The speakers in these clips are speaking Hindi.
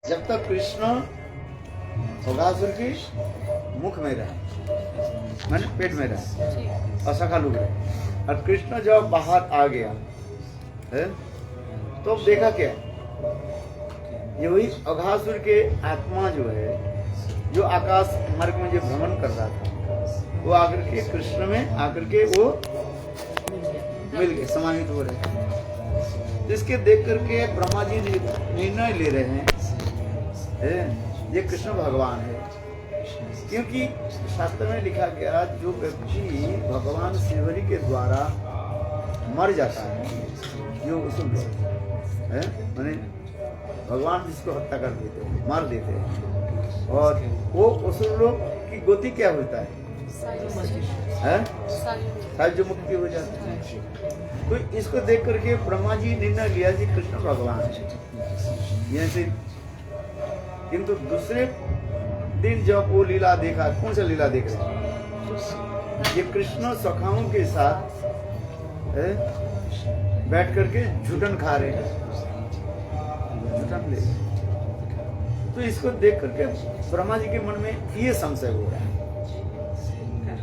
जब तक कृष्ण बगासुर की मुख में रहे, मैंने पेट में रहे और सखा लोग रहे, और कृष्ण जब बाहर आ गया है तो देखा क्या, ये वही अघासुर के आत्मा जो है, जो आकाश मार्ग में जो भ्रमण कर रहा था, वो आकर के कृष्ण में आकर के वो मिल गए, समाहित हो रहे। जिसके देख करके ब्रह्मा जी निर्णय ले रहे हैं ये कृष्ण भगवान है, क्योंकि शास्त्र में लिखा गया जो व्यक्ति भगवान श्रीहरि के द्वारा मर जाता है, जो उसको है माने भगवान जिसको हत्या कर देते हैं, मार देते हैं, और वो असुर लोग की गति क्या होता है, सायुज्य मुक्ति हो जाती है। तो इसको देख करके ब्रह्मा जी निर्णय लिया कि कृष्ण भगवान है यहाँ से। किंतु दूसरे दिन जब वो लीला देखा, कौन सा लीला देख रहे हैं, ये कृष्ण सखाओं के साथ बैठ करके झूठन खा रहे हैं, झूठन ले। तो इसको देख करके ब्रह्मा जी के मन में ये संशय हो रहा है,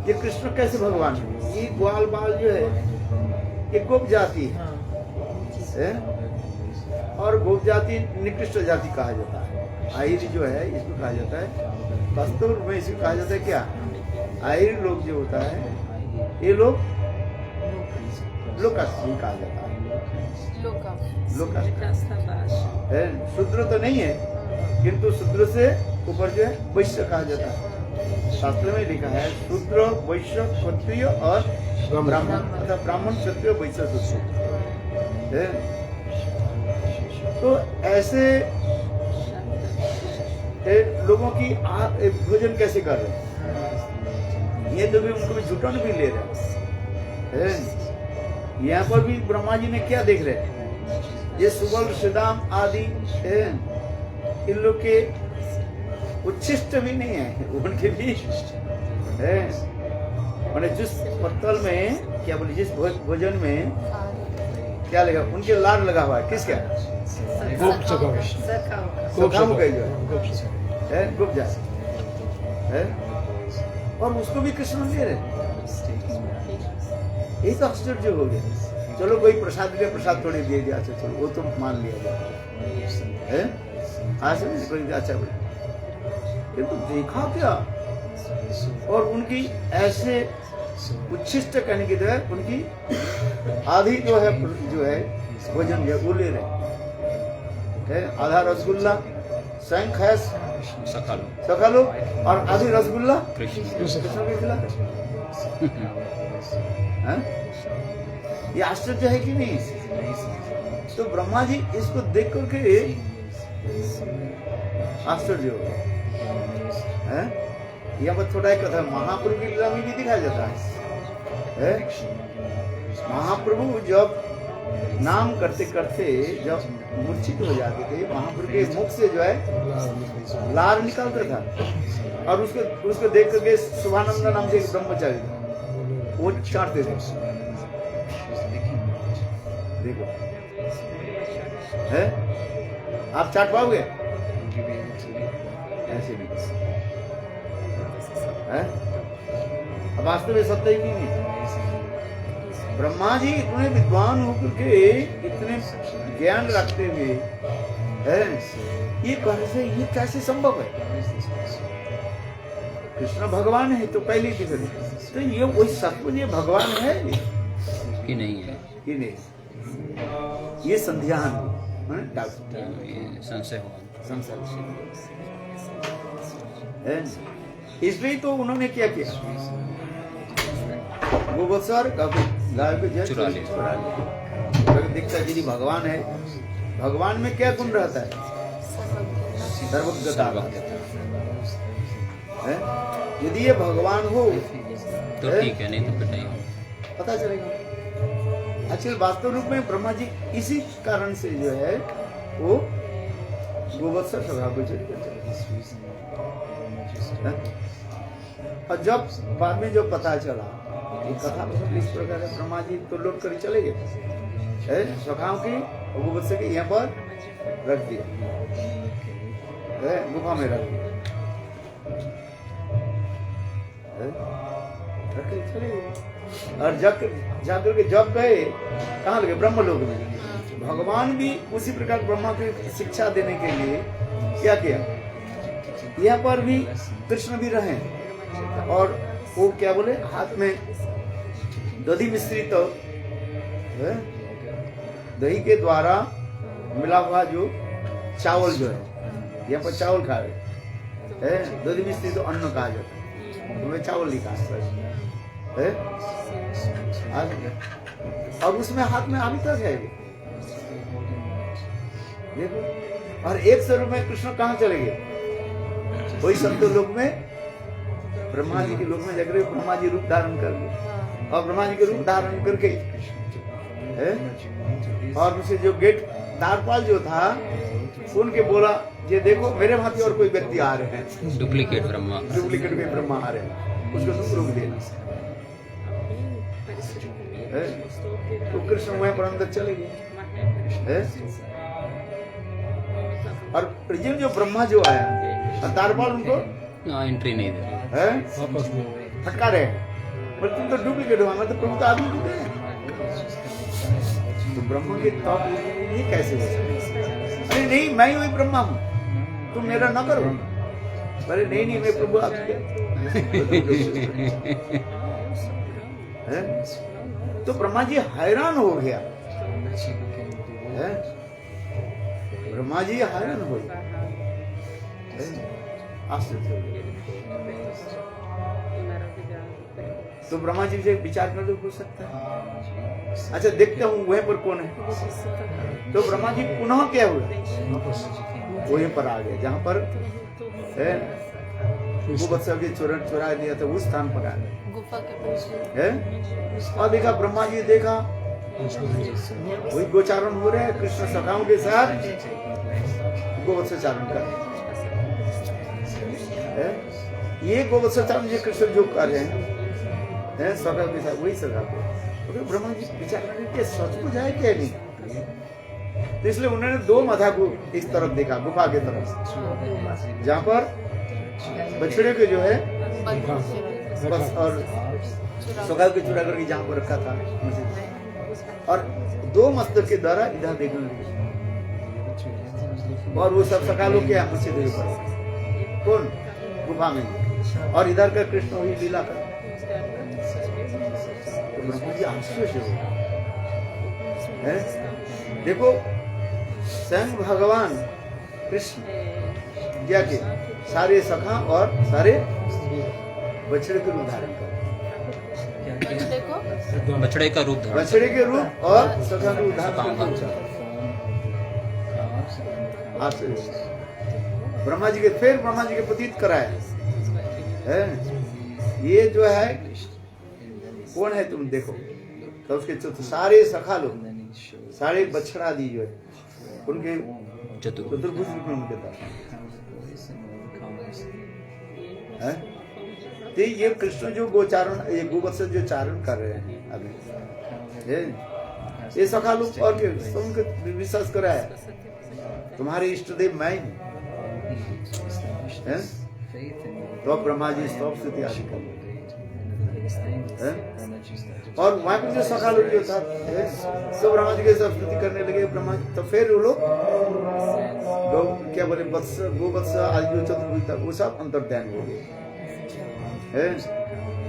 ये कृष्ण कैसे भगवान है। ये ग्वाल बाल जो है ये गोप जाति है, और गोप जाति निकृष्ट जाति कहा जाता है। आहिर जो है इसको कहा जाता है, वास्तव में इसको कहा जाता है क्या, आहिर लोग जो होता है ये लोग लोकास्त्री कहा जाता है, लोकास्त्री। शूद्र तो नहीं है, किंतु शूद्र से ऊपर जो है वैश्य कहा जाता है। शास्त्र में लिखा है शूद्र वैश्य क्षत्रिय और ब्राह्मण, अर्थात ब्राह्मण क्षत्रिय वैश्य शूद्र। तो ऐसे लोगों की भोजन कैसे कर रहे हैं, ये तो भी उनको भी झूठन भी ले रहे हैं। यहाँ पर भी ब्रह्मा जी ने क्या देख रहे हैं, ये सुबल श्रीदाम आदि इन लोग के उच्छिष्ट भी नहीं है, उनके भी है मैंने जिस पत्तल में क्या बोले, जिस भोजन में क्या लगा, उनके लार लगा हुआ है, किसका, सखाओं का जो है गुप्त है, और उसको भी कृष्ण ले रहे। यही तो आश्चर्य हो गया। चलो कोई प्रसाद दिया, प्रसाद थोड़ी दे दिया, अच्छा चलो वो तो मान लिया जाए है, आज कोई अच्छा बोले, किंतु देखा क्या, और उनकी ऐसे उच्छिष्ट कहने की तरह उनकी आधी जो है भोजन वो ले रहे है, आधा रसगुल्ला स्वयं खाया सखा लो, और आधी रसगुल्ला कृष्ण के खिला। ये आश्चर्य है कि नहीं। तो ब्रह्मा जी इसको देख करके आश्चर्य हो गए। यहाँ पर थोड़ा एक कथा महाप्रभु की लीला में भी दिखाया जाता है। महाप्रभु जब नाम करते करते जब मूर्छित हो जाते थे, महाप्रभु के मुख से जो है लार निकलता था, और उसको देख करके शुभानंद नाम से एक ब्रह्मचारी था, वो चाटते थे। देखो है, आप चाट पाओगे ऐसे भी है, अब वास्तव में सत्य ही नहीं। ब्रह्मा जी इतने विद्वान होकर के इतने ज्ञान रखते हुए ये कहने से ये कैसे संभव है, कृष्ण भगवान है तो पहले ही दिख रहे, तो ये वही सचमुच ये भगवान है कि नहीं है, कि नहीं, ये संध्यान संशय इसलिए तो उन्होंने क्या किया, गोवत्सर गाय को चुरा लिया। दिखता यदि भगवान है, भगवान में क्या गुण रहता है, सर्वज्ञता है। यदि ये भगवान हो तो ठीक है, नहीं तो फिर नहीं पता चलेगा। आजकल वास्तव रूप में ब्रह्मा जी इसी कारण से जो है वो गोवत्सर स्वभाव को चले, और जब बाद में जो पता चला ये कथा इस प्रकार है, ब्रह्मा जी तो लौट कर चले गए, सखाओं की गोवत्सर के यहाँ पर रख दिया। गुफा में रख रखे चले गए। और जाकर के जब गए कहाँ लगे? ब्रह्मलोक में। भगवान भी उसी प्रकार ब्रह्मा की शिक्षा देने के लिए क्या किया? यहाँ पर भी कृष्ण भी रहे और वो क्या बोले, हाथ में दही मिश्रित दही के द्वारा मिला हुआ जो चावल जो है, यहाँ पर चावल खा रहे, दही मिश्रित तो अन्न कहा जाता है, तुम्हें चावल लिखा है, और उसमें हाथ में अभी तक है देखो। और एक स्वरूप में कृष्ण कहाँ चले गए? वही सत्य लोक में, ब्रह्मा जी के लोक में जाकर ब्रह्मा जी रूप धारण कर गए, और ब्रह्मा जी के रूप धारण करके और उसे जो गेट द्वारपाल जो था उनके बोला, ये देखो मेरे भांति और कोई व्यक्ति आ रहे हैं, डुप्लीकेट ब्रह्मा, डुप्लीकेट कोई ब्रह्मा आ रहे हैं, उसको तुम रोक देना। तो कृष्ण वहीं पर अंदर चले गए। और प्रिजिम जो ब्रह्मा जो आया, द्वारपाल उनको एंट्री नहीं दे, फटका रहे, पर तुम तो डुप्लीकेट हुआ, मैं तो प्रभु तो आदमी रुके हैं। तो ब्रह्मा के तप ये कैसे हो सकता? अरे नहीं, मैं ही वही ब्रह्मा हूँ, तुम मेरा न करो। अरे नहीं नहीं, मैं प्रभु आपके। तो ब्रह्मा जी हैरान हो गया, ब्रह्मा जी हैरान हो गए, आश्चर्य हो गए। तो ब्रह्मा जी से विचार कर तो हो सकता है, अच्छा देखते हूँ वहीं पर कौन है। तो ब्रह्मा जी पुनः क्या हुआ? वहीं पर आ गए जहाँ पर गोवत्स के चुरा दिया था, उस स्थान पर आ गए। और देखा ब्रह्मा जी, देखा वही गोचारण हो रहे हैं कृष्ण सखाओं के साथ, गोवत्सचारण कर ये गोवत्सचारण जो कृष्ण जो कर रहे हैं सखा के साथ, वही सखा को। तो ब्रह्मा जी विचार करके सच को जाए क्या नहीं, तो इसलिए उन्होंने दो माथा को इस तरफ देखा, गुफा के तरफ, जहाँ पर बछड़े के जो है बस और सखा के चुरा करके जहाँ पर रखा था मुझे, और दो मस्तक के द्वारा इधर देखने लगे, और वो सब सखा लोग क्या मुझसे देख पड़े कौन गुफा में, और इधर का कृष्ण वही लीला कर। तो ब्रह्मा जी आश्चर्य हो गए, देखो स्वयं भगवान कृष्ण क्या के सारे सखा और सारे बछड़े के रूप धारण कर, बछड़े का रूप धारण, बछड़े के रूप और सखा के रूप धारण। ब्रह्मा जी के फिर ब्रह्मा जी के प्रतीत कराए है, ये जो है कौन है तुम देखो। तो उसके सारे सखा लोग, सारे बछड़ा दी जो है उनके चतुर्भुज रूप में उनके है। तो ये कृष्ण जो गोचारण, ये गोवत्स जो चारण कर रहे हैं अभी, ये सखा लोग और उनके विश्वास कराया तुम्हारे इष्ट देव मैं हूँ। तो ब्रह्मा जी स्तव स्तुति आदि कर, और वहां पर जो सखा लोग जो था तो ब्रह्मा जी के सब स्तुति करने लगे ब्रह्मा जी। तो फिर वो लोग क्या बोले गोवत्स आदि जो चतुर्भुज था वो सब अंतर्ध्यान हो गए,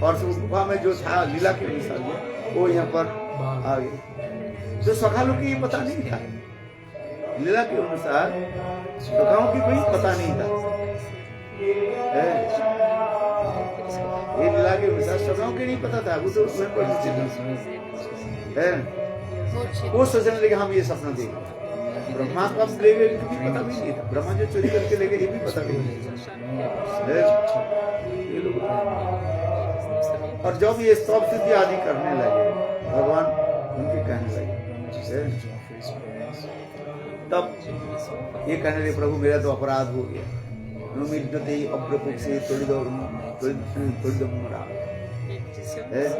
और गुफा में जो था लीला के अनुसार वो यहाँ पर आ गए। तो सखा लोग की पता नहीं था, लीला के अनुसार सखाओं की कोई पता नहीं था, ये लीला के अनुसार सखाओं की नहीं पता था, वो तो स्वयं पर वो सोचने लगे हम ये सपना देखें। ब्रह्मा कब ले गए इनको भी पता भी नहीं था, ब्रह्मा जो चोरी करके ले गए ये भी पता नहीं था। और जब ये स्तव स्तुति आदि करने लगे भगवान उनके कहने लगे, तब ये कहने लगे प्रभु मेरा तो अपराध हो गया,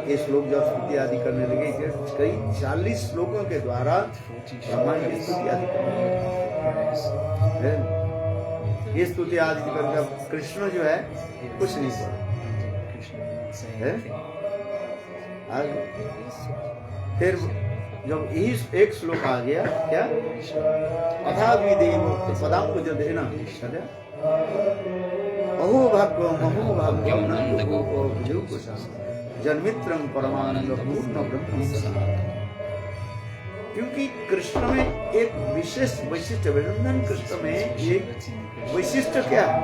ये श्लोक जब स्तुति आदि करने लगे, कई 40 श्लोकों के द्वारा ब्रह्मा की स्तुति आदि करने लगे। ये स्तुति आदि करके अब कृष्ण जो है कुछ नहीं बोला है। फिर जब यही एक श्लोक आ गया क्या, अथा विदेव पदाम को जो देना अहो भाग्यम अहो भाग्यम नंद गोपो विजयकुशा जन्मित्रं परमानंद पूर्ण ब्रह्म सनातन। क्योंकि कृष्ण में एक विशेष वैशिष्ट, वृंदावन कृष्ण में एक वैशिष्ट क्या है?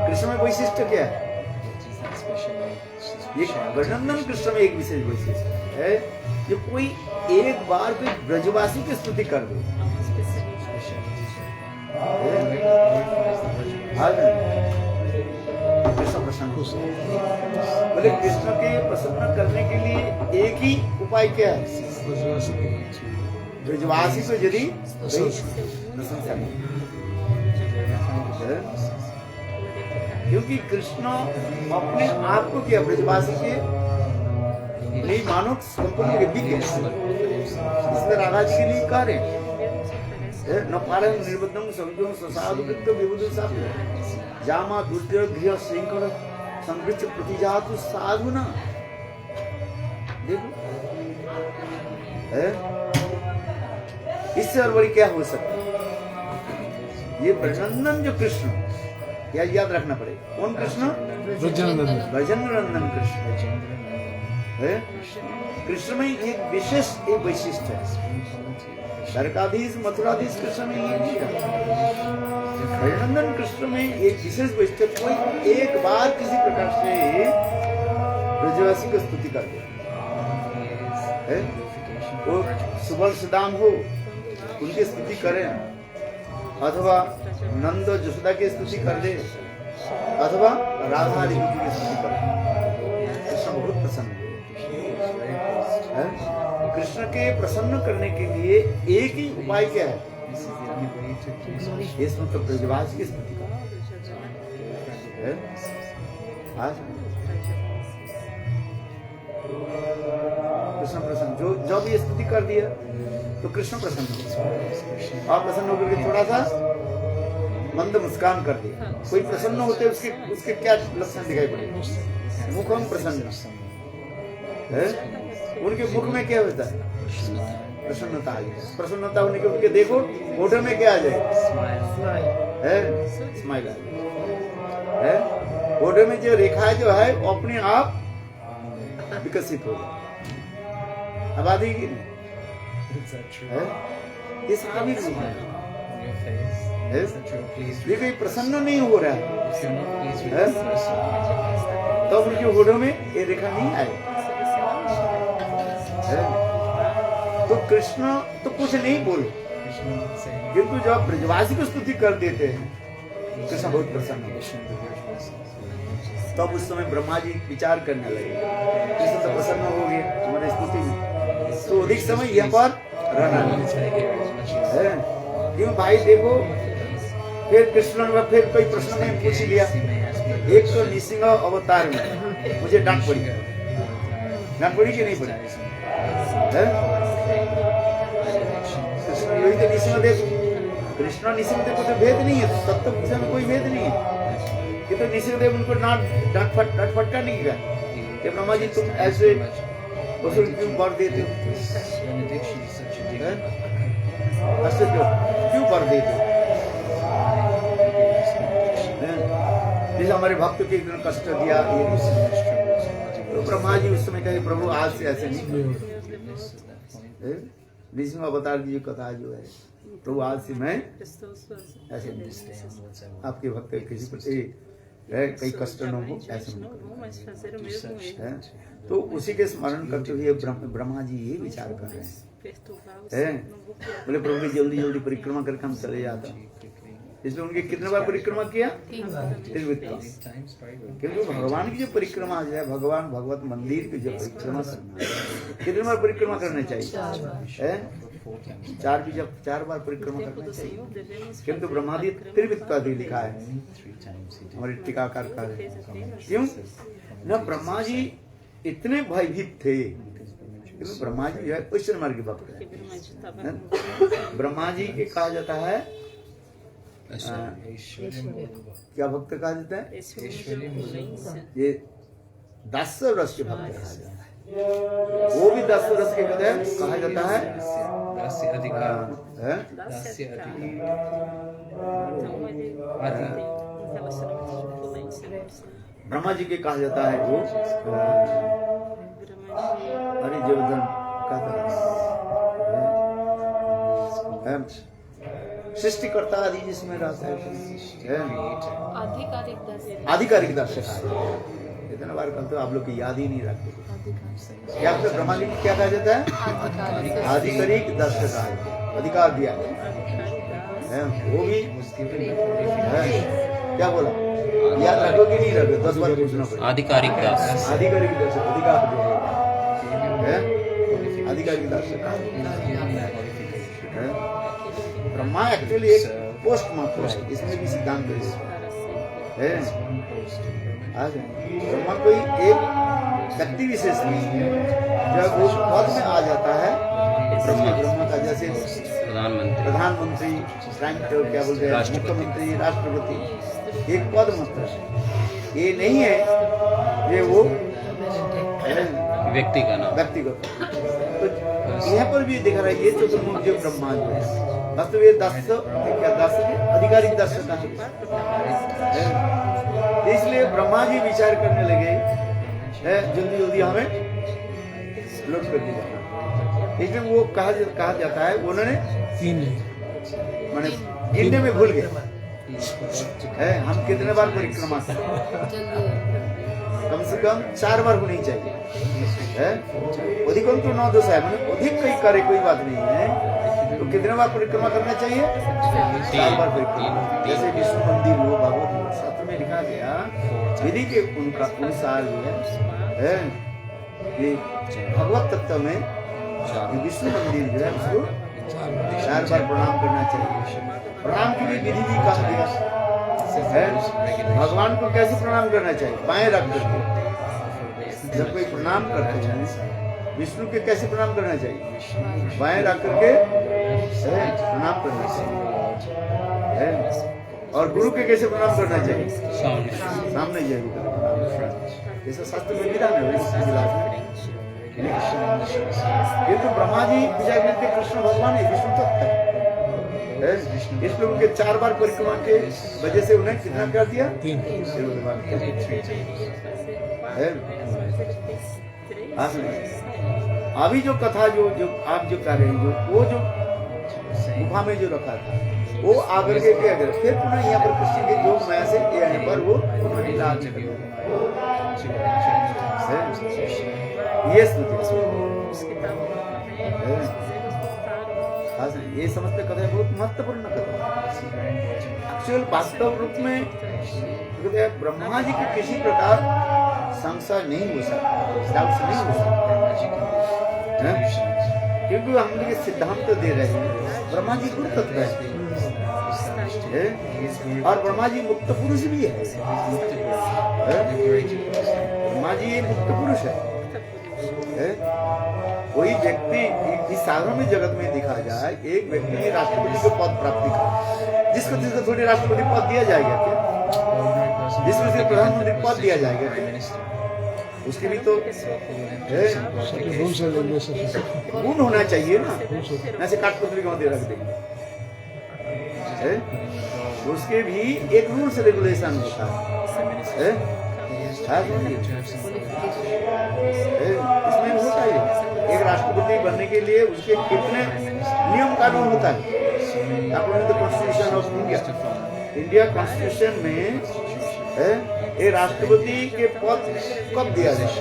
कृष्ण में वैशिष्ट क्या है? वृंदावन कृष्ण में एक विशेष वैशिष्ट है जो कोई एक बार कोई ब्रजवासी की स्तुति कर दे, कृष्ण प्रसन्न। बोले कृष्ण के प्रसन्न करने के लिए एक ही उपाय क्या है? ब्रजवासी को यदि प्रशंसा नहीं, क्योंकि कृष्ण अपने आप को क्या ब्रजवासी के नहीं मानो संपूर्ण इसमें राधा जी के लिए कह रहे न पारे निर्बद्धम संजों ससाधु विबुध जामा दुर्जय गृह श्रृंखल संवृत्त प्रतिजातु साधु ना। देखो इससे और बड़ी क्या हो सकता है? ये ब्रजनंदन जो कृष्ण, या याद रखना पड़ेगा कौन कृष्ण? ब्रजनंदन कृष्ण है। कृष्ण में एक विशेष एक वैशिष्ट है, द्वारकाधीश मथुराधीश कृष्ण में ये नहीं है। ब्रजनंदन कृष्ण में एक विशेष वैशिष्ट, कोई एक बार किसी प्रकार से ब्रजवासी को स्तुति कर दे, वो सुवर्णदाम हो उनकी स्तुति करें, अथवा नंद जसोदा की स्तुति कर दे, अथवा राधा जी की स्तुति कर दे, कृष्ण बहुत प्रसन्न है। कृष्ण के प्रसन्न करने के लिए एक ही उपाय क्या है? इसमें तो ब्रजवासी की स्तुति कर। कृष्ण प्रसन्न, जो जब ये स्तुति कर दिया तो कृष्ण प्रसन्न हो, आप प्रसन्न होकर के थोड़ा सा मंद मुस्कान कर दिया। कोई प्रसन्न होते उसके क्या लक्षण दिखाई पड़े? मुखम प्रसन्न है, उनके मुख में क्या होता है? प्रसन्नता आ जाए। प्रसन्नता होने के उनके देखो होठों में क्या आ जाए? स्माइल आ जाए। होठों में जो रेखा जो है वो अपने आप विकसित हो जाए। अब आ देगी ये स्वाभाविक है। देखो ये प्रसन्न नहीं हो रहा है तो उनके होठों में ये रेखा नहीं आए। तो कृष्ण तो कुछ नहीं बोले, किंतु जब आप ब्रजवासी को स्तुति कर देते हैं कृष्ण बहुत प्रसन्न है। तब उस समय ब्रह्मा जी विचार करने लगे, कृष्ण तो प्रसन्न हो गए हमारी स्तुति में, तो अधिक समय यहाँ पर रहना है। क्यों भाई देखो, फिर कृष्ण ने फिर कोई प्रश्न में पूछ लिया, एक तो नृसिंह अवतार में मुझे डांट पड़ी कि नहीं पड़ी? कृष्ण नृसिंहदेव को तो भेद नहीं है, तत्व में कोई भेद नहीं है, कि तो नृसिंहदेव उनको डांट फटका नहीं किया कि ब्रह्मा जी तुम ऐसे असुर क्यों वर देते हो? क्यों वर देते हो? हमारे भक्त के इतना कष्ट दिया। तो ब्रह्मा जी उस समय कहे प्रभु आज से ऐसे नहीं, नृसिंह अवतार की जो कथा जो है, प्रभु आज से मैं ऐसे नहीं, आपके भक्त किसी पर कई कष्ट न हो ऐसे नहीं। तो उसी के स्मरण करते हुए ब्रह्मा जी ये विचार कर रहे हैं, बोले प्रभु की जल्दी जल्दी परिक्रमा करके हम चले जाते, इसलिए उनके कितने बार परिक्रमा किया? 3 बार। क्योंकि भगवान की जो परिक्रमा जो है, भगवान भगवत मंदिर की जो परिक्रमा करना, कितने बार परिक्रमा करना चाहिए? 4 बार परिक्रमा करना चाहिए। किंतु ब्रह्मादि त्रिविक्तादि लिखा है, हमारे टीकाकार का है। क्यों न ब्रह्मा जी इतने भयभीत थे क्योंकि ब्रह्मा जी जो है क्वेश्चन मार्क के भक्त है। ब्रह्मा जी के कहा जाता है क्या भक्त कहा जाता है? ये 10 रस के भक्त कहा जाता है। वो भी 10 रस के कहते हैं, कहा जाता है ब्रह्मा जी के कहा जाता है वो अरे जयवर्धन सृष्टिकर्ता आदि जिसमें रहता है आधिकारिक दर्शक। इतना बार कहते हो आप लोग की याद ही नहीं रखते क्या? आपको ब्रह्मा जी क्या कहा जाता है? आधिकारिक दर्शक अधिकार दिया है। वो भी क्या बोला? याद रखो कि नहीं रखो? 10 बार पूछना पड़ेगा। आधिकारिक दर्शक, आधिकारिक दर्शक अधिकार है, आधिकारिक दर्शक है। ब्रह्मा एक्चुअली एक पोस्ट मात्र है, इसमें भी सिद्धांत है। ब्रह्मा कोई एक व्यक्ति विशेष नहीं है। जब वो पद में आ जाता है ब्रह्मा का, जैसे प्रधानमंत्री क्या बोलते हैं, मुख्यमंत्री, राष्ट्रपति, एक पद मात्र है। ये नहीं है ये वो व्यक्ति का नाम, व्यक्तिगत। तो यहाँ पर भी दिखा रहा है ये चतुर्मुख जो ब्रह्मा जो है वास्तव ये 10 आधिकारिक दर्शक है। इसलिए ब्रह्मा जी विचार करने लगे जल्दी जल्दी हमें लौट कर दिया। इसलिए वो कहा जाता है उन्होंने माने गिनने में भूल गए हम कितने बार परिक्रमा करें। कम से कम 4 बार होनी चाहिए। अधिकम तो 9 दोष है, मतलब अधिक कई करे कोई बात नहीं है। तो कितने बार परिक्रमा करना चाहिए? 4 बार परिक्रमा। जैसे विष्णु मंदिर हो, भागवत शास्त्र में लिखा गया विधि के अनुसार जो है ये भगवत तत्व में विष्णु मंदिर जो है उसको 4 बार प्रणाम करना चाहिए। प्रणाम की भी विधि भी कहा गया है। भगवान को कैसे प्रणाम करना चाहिए? बाएं रख करके। जब कोई प्रणाम करते हैं विष्णु के कैसे प्रणाम करना चाहिए? बाएं रख करके प्रणाम करना चाहिए। और गुरु के कैसे प्रणाम करना चाहिए? सामने जाएगी। जैसा शास्त्र में विधान है किंतु ब्रह्मा जी विचार करते कृष्ण भगवान है, विष्णु तत्व है। इसलिए उनके 4 बार परिक्रमा के वजह से उन्हें कितना कर दिया? 3 अभी जो कथा जो आप जो कर रहे हैं वो जो गुफा में जो रखा था वो आकर के क्या कर फिर पुनः यहाँ पर कृष्ण के योग माया से यहाँ पर वो ये ये समझते कथा बहुत महत्वपूर्ण कथा। एक्चुअल वास्तव रूप में ब्रह्मा जी की किसी प्रकार संशय नहीं हो सकता, डाउट नहीं हो सकता, क्योंकि हम लोग सिद्धांत तो दे रहे हैं ब्रह्मा जी गुरु तत्व है और ब्रह्मा जी मुक्त पुरुष भी है। ब्रह्मा जी एक मुक्त पुरुष है। कोई व्यक्ति इस साधारण जगत में देखा जाए एक व्यक्ति राष्ट्रपति को पद प्राप्ति कर जिसको थोड़ी राष्ट्रपति पद दिया जाएगा क्या? जिसको प्रधानमंत्री पद दिया जाएगा क्या? उसके भी तो गुण होना चाहिए ना, ऐसे काटपुतली को रख देंगे। उसके भी एक रूल्स रेगुलेशन होता है। इसमें होता है एक राष्ट्रपति बनने के लिए उसके कितने नियम कानून होता है। According to the constitution of India constitution में ये राष्ट्रपति के पद कब दिया जाए?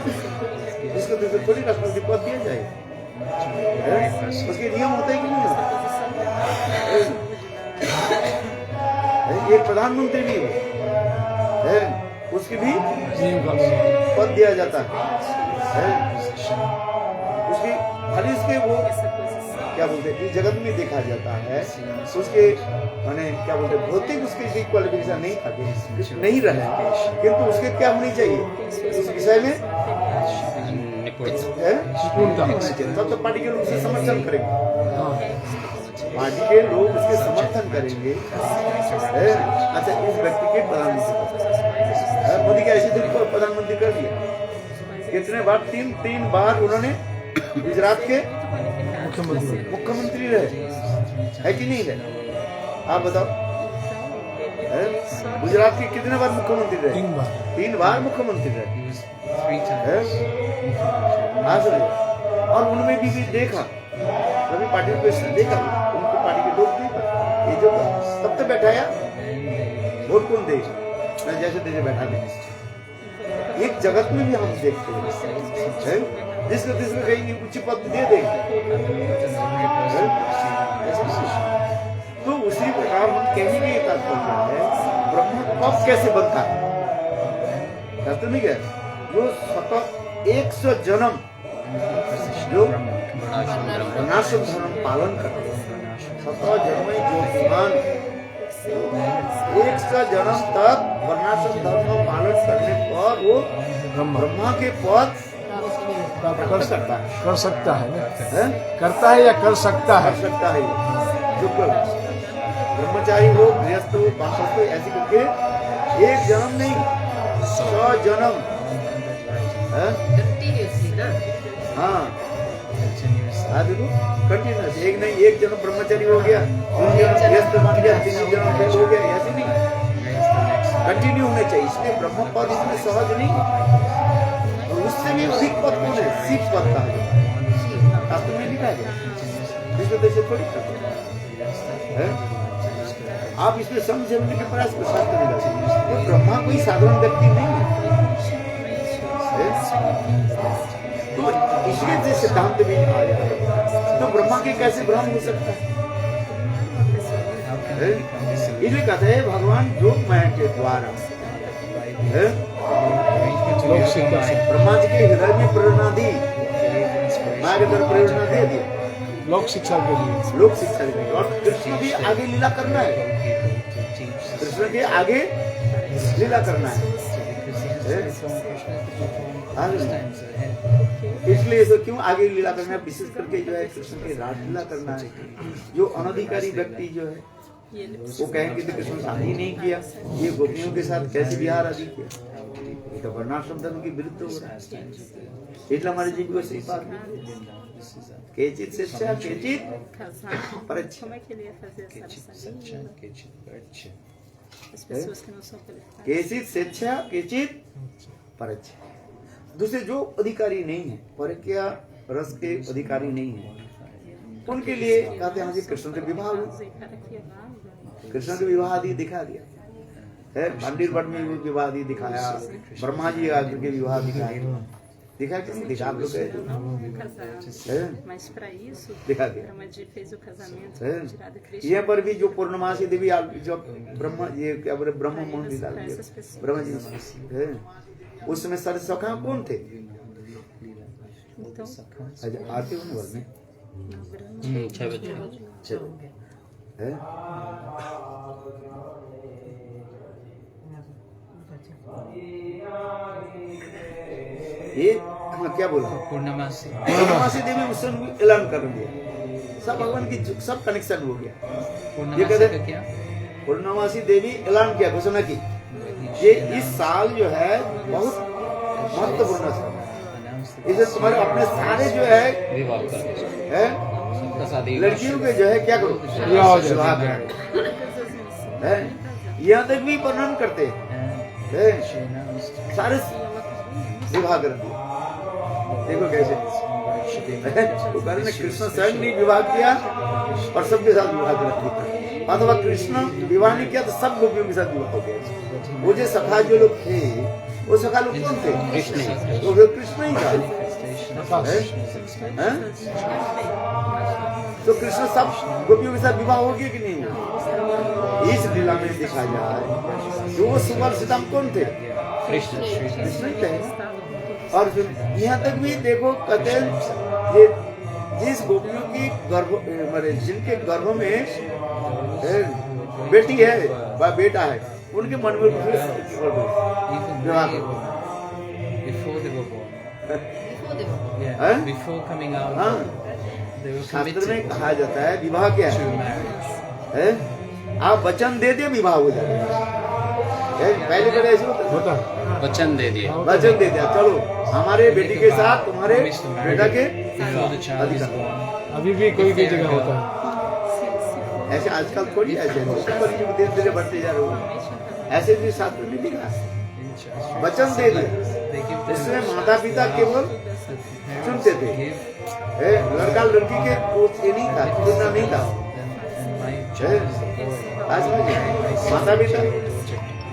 जिसको थोड़ी राष्ट्रपति पद दिया जाए, उसके नियम होते हैं कि नहीं होते? ये प्रधानमंत्री भी है उसके भी पद दिया जाता है। उसकी खाली उसके वो क्या बोलते हैं जगत में देखा जाता है उसके माने क्या बोलते हैं भौतिक उसके क्वालिफिकेशन नहीं था नहीं रहे, किंतु उसके क्या होनी चाहिए उस विषय में है? तब तो पार्टी के लोग उसे समर्थन करेंगे, पार्टी के लोग उसके समर्थन करेंगे। है? अच्छा, इस व्यक्ति के प्रधानमंत्री मोदी के ऐसे दिन को प्रधानमंत्री कर दिया। कितने बार? तीन बार उन्होंने गुजरात के मुख्यमंत्री रहे, है कि नहीं रहे? आप बताओ, गुजरात के कितने बार मुख्यमंत्री रहे? 3 बार मुख्यमंत्री रहे। और उनमें भी देखा, रवि पाटिल को देखा, उनको पार्टी के लोग देखा, ये जो तब तो बैठाया, वोट कौन देगा? जैसे तैसे बैठा दे। एक जगत में भी हम देखते हैं, जिसको कहीं उच्च पद दे देंगे। तो उसी प्रकार हम कहने के तात्पर्य है, ब्रह्म कब कैसे बनता है? कहते नहीं क्या, जो सतत 100 जन्म जो वर्णाश्रम धर्म पालन करते हैं, 100 जन्म जो मान 100 जन्म तक वर्णाश्रम धर्म पालन करने पर वो ब्रह्मा के पद कर सकता है ना? करता है या कर सकता है? कर सकता है। जो ब्रह्मचारी हो, गृहस्थ हो, बापस हो, ऐसे करके 1 जन्म नहीं 100 जन्म। हाँ, देखो कंटिन्यूस, एक नहीं 1 जन्म ब्रह्मचारी हो गया, 2 जन्म गृहस्थ बन गया, 3 जन्म हो गया, ऐसे नहीं, कंटिन्यू होने चाहिए। इसलिए ब्रह्म पद इसमें सहज नहीं, और उससे भी अधिक पद कौन है? शिव पद का है, शास्त्र में लिखा गया, विश्व देश थोड़ी है। आप इसमें समझने के प्रयास कर सकते हैं, तो ब्रह्मा कोई साधारण व्यक्ति नहीं है। तो इसलिए जो सिद्धांत भी आ जाए, तो ब्रह्मा के कैसे ब्रह्म हो सकता है? इसलिए कहते हैं भगवान ज्योतिर्मय के द्वारा ब्रह्मा जी के हृदय में प्रेरणा दी, माया के द्वारा प्रेरणा दे दी लोक शिक्षा के लिए, लोक शिक्षा के लिए। और कृष्ण भी आगे लीला करना है, कृष्ण के आगे लीला करना है। इसलिए तो क्यों आगे लीला करना है? विशेष करके जो है कृष्ण के रासलीला करना है। जो अनधिकारी व्यक्ति जो है वो कहेंगे कि कृष्ण शादी नहीं किया, ये गोपियों के साथ कैसे विहार आदि किया, ये तो वर्णाश्रम धर्म के विरुद्ध हो रहा है। इसलिए हमारे जीव को सही बात केचित शिक्षा केचित परीक्षा। केचित शिक्षा केचित परीक्षा। दूसरे जो अधिकारी नहीं है, परक्या रस के अधिकारी नहीं है, उनके लिए कहते हैं कृष्ण के विवाह, कृष्ण के विवाह आदि दिखा दिया है। मंदिर भट्ट में विवाह आदि दिखाया, ब्रह्मा जी आदि के विवाह दिखाया, दिखा कि नहीं दिखा? आप लोग दिखा दिया। यहाँ पर भी जो पूर्णमासी देवी जो ब्रह्मा ये क्या बोले ब्रह्म मोहन लीला ब्रह्मा जी है, उस समय सारे सखा कौन थे? आते हो घर में 6 बजे है। ये क्या बोला? पूर्णमासी देवी उस समय ऐलान कर दिया, सब भगवान की सब कनेक्शन हो गया। ये कहते क्या? पूर्णमासी देवी ऐलान किया, घोषणा की, ये इस साल जो है बहुत महत्वपूर्ण साल है, इसे तुम्हारे अपने सारे जो है लड़कियों के जो है क्या करो, विवाह करो। यहाँ तक भी वर्णन करते हैं, सारे विवाह कर दिया। देखो कैसे तो कह रहे कृष्ण स्वयं ने विवाह किया और सबके साथ विवाह कर दिया, अथवा कृष्ण विवाह नहीं किया तो सब गोपियों के साथ विवाह हो गया। वो जो सखा जो लोग थे, वो सखा लोग कौन थे? कृष्ण। तो वो कृष्ण ही था। तो कृष्ण सब गोपियों के साथ विवाह हो गया कि नहीं हुआ? इस लीला में दिखा जाए जो वो सुवर सीताम कौन थे? कृष्ण ही थे। और यहाँ तक भी देखो कहते हैं ये जिस गोपियों की गर्भ जिनके गर्भ में बेटी है व बेटा है, उनके मन में विवाह हैं? before coming out, हाँ, they were शास्त्र committed में कहा जाता है विवाह क्या to है? marriage. हैं? आप वचन दे दिए विवाह हो जाता है। पहले पहले ऐसे होता था। होता है। वचन दे दिया। वचन दे दिया, चलो हमारे बेटी के साथ तुम्हारे Promise to marry बेटा के before the child is अधिकार। born. अभी भी कोई कोई जगह होता है। ऐसे आजकल थोड़ी ऐसे ऊपर युग धीरे धीरे बढ़ते जा रहे हो, ऐसे भी शास्त्र में लिखा है। In church, वचन दे दिया, they give them इसमें माता पिता केवल the parents चुनते थे। give लड़का लड़की के कोच ये नहीं था, चुनना नहीं था। them, and my child is a boy. आज समझिए,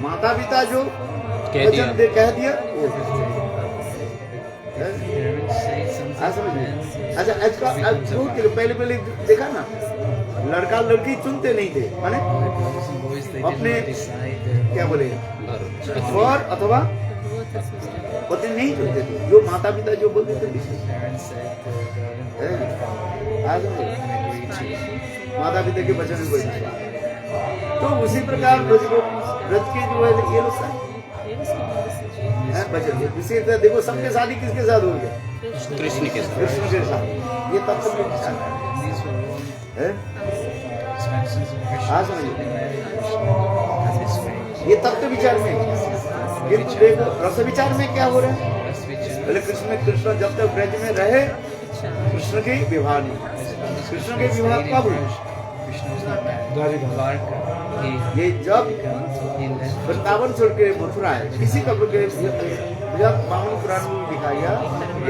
माता पिता जो कह दिया। वचन दे कह दिया वो Parents say something, आज समझिए। and अच्छा आजकल पहले पहले देखा ना, लड़का लड़की चुनते नहीं थे, माने the girls and boys, they अपने didn't decide their क्या बोले और वर अथवा पति नहीं चुनते थे, जो माता पिता जो बोलते थे parents said their daughter आज समझिए, and agreed to. माता पिता के वचन में कोई नहीं। तो उसी प्रकार व्रत के जो है ये लोग वचन इसी तरह देखो सबके शादी किसके साथ हो गया? कृष्ण के साथ। कृष्ण के साथ। ये तब तक लोग विचार And these were all है, expenses of Krishna. हाँ समझिए, His way. ये तत्व विचार में है। ये देखो रस विचार में क्या हो रहा है? Rest which is पहले कृष्ण जब तक ब्रज में रहे कृष्ण के विवाह नहीं, कृष्ण के विवाह कब हुए? Krishna was not married. Dwarika. Dwarka. ये जब He left. वृंदावन छोड़ के मथुरा है, इसी कल्प के जब बामन पुराण में दिखाया गया,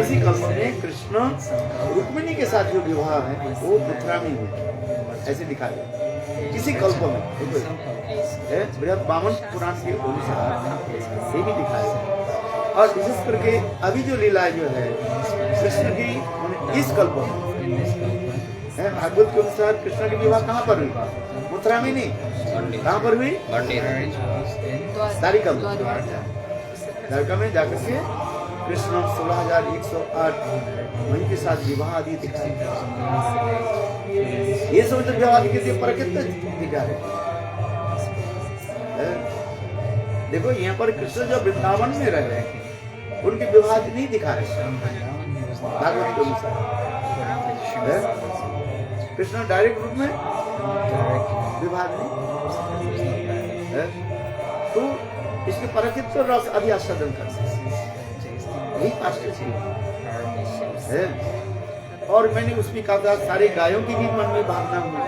इसी कल्प में कृष्ण रुक्मिणी के साथ जो विवाह है वो मथुरा में हुआ, ऐसे दिखाया गया किसी कल्प में। बृहद बामन पुराण के अनुसार ये भी दिखाया गया। और विशेष करके अभी जो लीला जो है कृष्ण की इस कल्प में In this kalpa. है, भागवत के अनुसार कृष्ण की विवाह कहाँ पर हुई? मथुरा में नहीं, पंडित कहाँ पर हुई? पंडित Marriage was in तारिका में, द्वारका में जाकर के कृष्ण 16,108 वहीं के साथ विवाह आदि दिखाया। ये समझ विवाह आदि के पर कितना दिखा है? देखो यहाँ पर कृष्ण जो वृंदावन में रह रहे उनके विवाह आदि नहीं दिखा रहे भागवत के अनुसार। है? कृष्ण डायरेक्ट रूप में विवाह नहीं है, तो इसके परकित रस अभी आस्वादन कर यही पास्टर है। और मैंने उसमें कहा था सारे गायों की भी मन में भावना हुई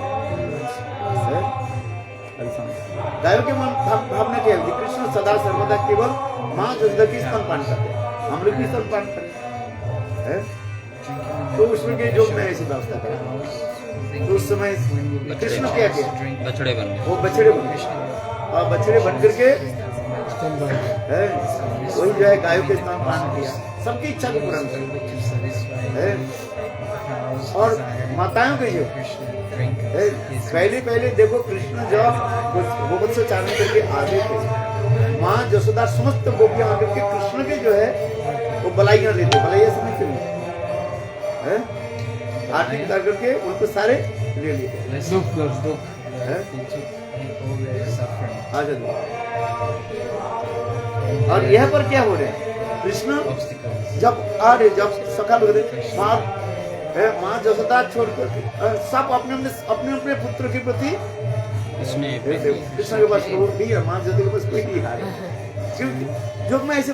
है। गायों के मन भावना क्या होती? कृष्ण सदा सर्वदा केवल माँ जसोदा की स्तनपान करते हैं, हम लोग भी स्तनपान करते हैं। तो उसमें के जो मैं ऐसी व्यवस्था करा, तो उस समय कृष्ण क्या किया? बछड़े बन गए। वो बछड़े बन गए और बछड़े बन करके है वही जो है गायों के स्तनपान किया, सबकी इच्छा को पूर्ण कर है। और माताओं के जो है पहले पहले देखो कृष्ण जब गोवत्स से चारण करके आगे थे, माँ जसोदा समस्त गोपियां आकर के कृष्ण के जो है वो बलाइयां लेते, बलाइयां समझ क्यों है? आरती उतार करके उनको सारे ले लेते हैं। आ जाओ। और यह पर क्या हो रहा है? कृष्ण जब आ रहे, जब सखा माँ जसोदा छोड़कर सब अपने अपने पुत्र के प्रति कृष्ण के पास भी है, माँ जसोदा के पास कोई नहीं है, क्योंकि जो मैं ऐसे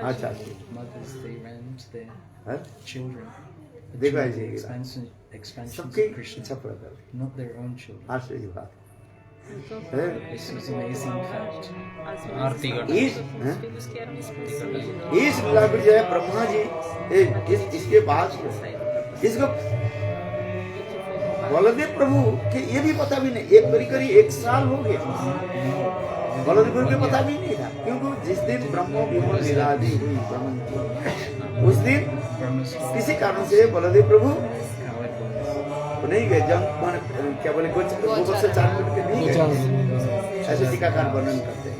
अच्छा देखो ऐसे सबकी इच्छा पूरा कर, not their own children. आश्चर्य बात This is an amazing fact. आरती का इस लीला को जो है ब्रह्मा जी इसके बाद इसको बलदेव प्रभु के ये भी पता भी नहीं, एक करीब 1 साल हो गया बलदेव प्रभु को पता भी नहीं था, क्योंकि जिस दिन ब्रह्मो विमल लीलादि हुई उस दिन किसी कारण से बलदेव प्रभु नहीं गए, जंग क्या बोले गोबर से चार मिनट के नहीं गए, ऐसे टीकाकार वर्णन करते हैं।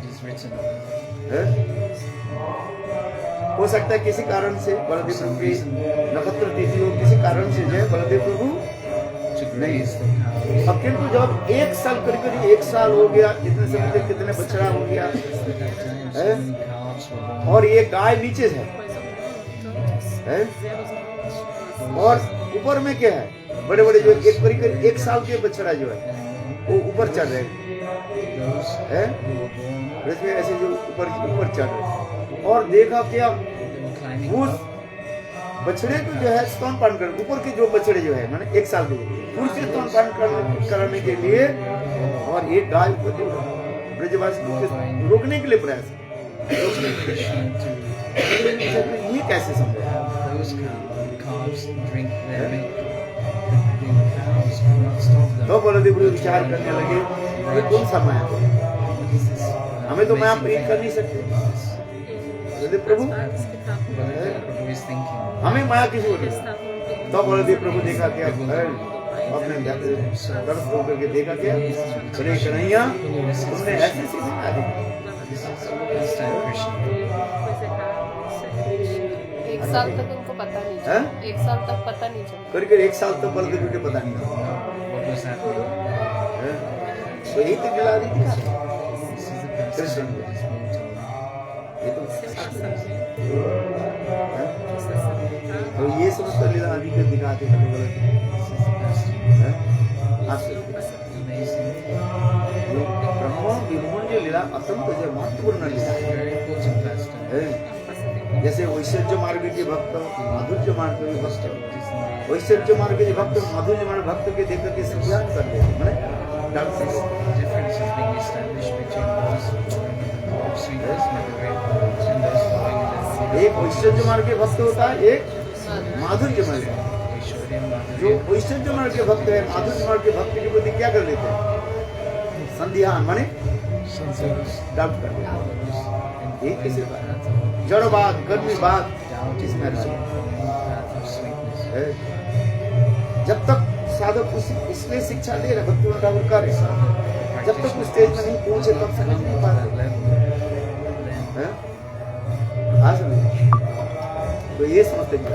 हो सकता है किसी कारण से बलदेव प्रभु की नक्षत्र तिथि हो, किसी कारण से जो है बलदेव प्रभु नहीं। अब किंतु जब 1 साल करीब 1 साल हो गया, इतने समय तक कितने बछड़ा हो गया है, और ये गाय नीचे है है। और ऊपर में क्या है, बड़े बड़े जो एक करीब 1 साल के बछड़ा जो है वो ऊपर चढ़ रहे हैं, इसमें ऐसे जो ऊपर चढ़ रहे हैं। और देखा क्या, वो बछड़े को जो है स्तनपान कर, ऊपर के जो बछड़े जो है माने 1 साल के उनसे स्तनपान कराने के लिए, और एक गाय को ब्रजवासी को रोकने के लिए प्रयास, ये कैसे संभव है? Those calves drink their milk. The cows will not stop them. तो बलदेव प्रभु विचार करने लगे, ये कौन सा माया है? What is this? हमें तो माया प्रीत कर नहीं सकते। बलदेव प्रभु Baladev Prabhu is thinking. हमें माया किसी को नहीं। तो बलदेव प्रभु देखा क्या, अपने दर्द होकर के देखा क्या, अरे कन्हैया तुमने ऐसे सिखा दी। First time Krishna. 1 साल तक उनको पता नहीं हैं? चला, 1 साल तक पता नहीं चला। करीब 1 साल तक बलदेव को पता नहीं था। What was happening? हैं? तो यही तो लीला दिखा, This is the past time that is being told. ये तो हैं? तो ये समस्त लीला आदि के दिखाते हैं This is the past time. हैं? आप Amazing. ब्रह्म विमोहन जो लीला अत्यंत जो महत्वपूर्ण लीला है, Very important past time. हैं? जैसे वैश्य मार्ग के भक्त, माधुर्य मार्ग के भक्त, It is in the वैश्य मार्ग के भक्त माधुर्य मार्ग भक्त के देख करके संज्ञान कर देते, माने doctor difference is being established between those following in the law of sweetness and the way and those following in the एक वैश्य मार्ग के भक्त होता है, एक माधुर्य मार्ग। Aishwarya जो Madhurya. वैश्य मार्ग के भक्त है, माधुर्य मार्ग के भक्त के प्रति क्या कर लेते हैं, संध्यान माने डाउट कर देते हैं। एक किसी बात जड़वाद कर्मीवाद इसमें रहता है। जब तक साधक इसलिए शिक्षा दे रहे, भक्ति ठाकुर कार्य, जब तक उस स्टेज में नहीं पहुंचे तब समझ नहीं पाते हैं। हाँ समझे, तो ये समझते हैं।